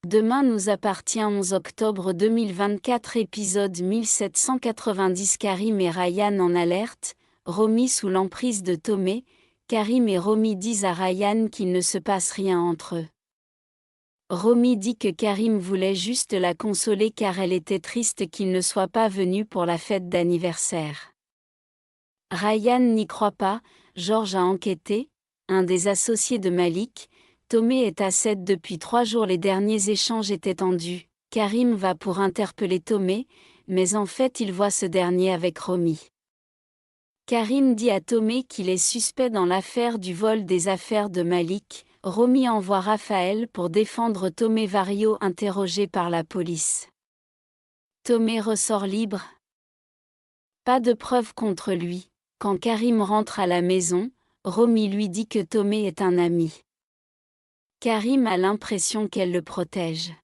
Demain nous appartient 11 octobre 2024 épisode 1790 Karim et Ryan en alerte, Romy sous l'emprise de Tomé, Karim et Romy disent à Ryan qu'il ne se passe rien entre eux. Romy dit que Karim voulait juste la consoler car elle était triste qu'il ne soit pas venu pour la fête d'anniversaire. Ryan n'y croit pas, Georges a enquêté, un des associés de Malik. Tomé est à 7 depuis 3 jours. Les derniers échanges étaient tendus. Karim va pour interpeller Tomé, mais en fait il voit ce dernier avec Romy. Karim dit à Tomé qu'il est suspect dans l'affaire du vol des affaires de Malik. Romy envoie Raphaël pour défendre Tomé Vario interrogé par la police. Tomé ressort libre. Pas de preuves contre lui. Quand Karim rentre à la maison, Romy lui dit que Tomé est un ami. Karim a l'impression qu'elle le protège.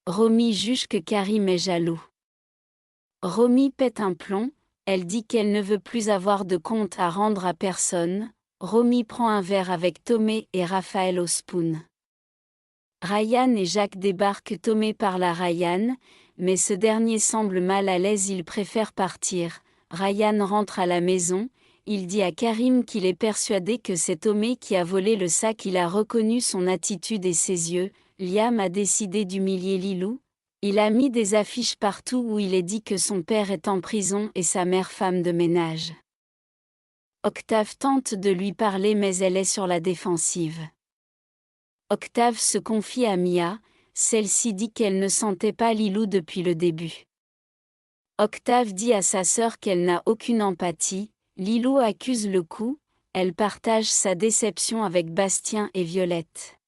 Romy juge que Karim est jaloux. Romy pète un plomb, elle dit qu'elle ne veut plus avoir de compte à rendre à personne. Romy prend un verre avec Tomé et Raphaël au spoon. Ryan et Jacques débarquent. Tomé parle à Ryan, mais ce dernier semble mal à l'aise, il préfère partir. Ryan rentre à la maison. Il dit à Karim qu'il est persuadé que c'est Tomé qui a volé le sac. Il a reconnu son attitude et ses yeux. Liam a décidé d'humilier Lilou. Il a mis des affiches partout où il est dit que son père est en prison et sa mère femme de ménage. Octave tente de lui parler mais elle est sur la défensive. Octave se confie à Mia, celle-ci dit qu'elle ne sentait pas Lilou depuis le début. Octave dit à sa sœur qu'elle n'a aucune empathie. Lilou accuse le coup, elle partage sa déception avec Bastien et Violette.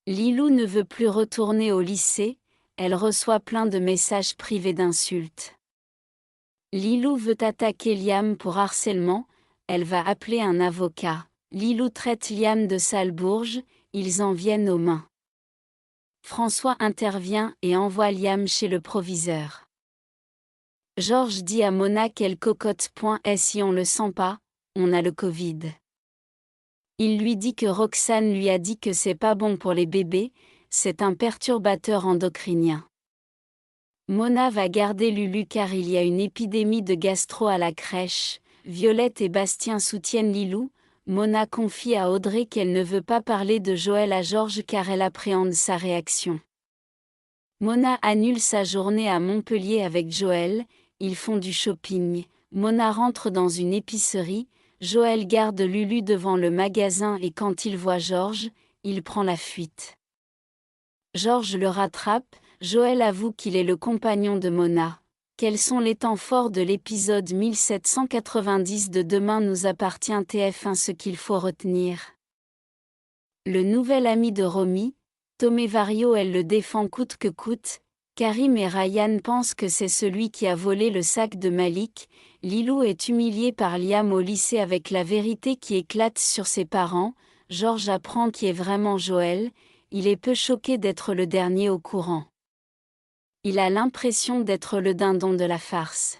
Lilou ne veut plus retourner au lycée, elle reçoit plein de messages privés d'insultes. Lilou veut attaquer Liam pour harcèlement, elle va appeler un avocat. Lilou traite Liam de sale bourge, ils en viennent aux mains. François intervient et envoie Liam chez le proviseur. Georges dit à Mona qu'elle cocotte. Si on le sent pas, on a le Covid. Il lui dit que Roxane lui a dit que c'est pas bon pour les bébés, c'est un perturbateur endocrinien. Mona va garder Lulu car il y a une épidémie de gastro à la crèche. Violette et Bastien soutiennent Lilou. Mona confie à Audrey qu'elle ne veut pas parler de Joël à Georges car elle appréhende sa réaction. Mona annule sa journée à Montpellier avec Joël. Ils font du shopping. Mona rentre dans une épicerie. Joël garde Lulu devant le magasin et quand il voit Georges, il prend la fuite. Georges le rattrape. Joël avoue qu'il est le compagnon de Mona. Quels sont les temps forts de l'épisode 1790 de Demain nous appartient TF1? Ce qu'il faut retenir. Le nouvel ami de Romy, Tomé Vario, elle le défend coûte que coûte. Karim et Ryan pensent que c'est celui qui a volé le sac de Malik. Lilou est humilié par Liam au lycée avec la vérité qui éclate sur ses parents. Georges apprend qui est vraiment Joël. Il est peu choqué d'être le dernier au courant. Il a l'impression d'être le dindon de la farce.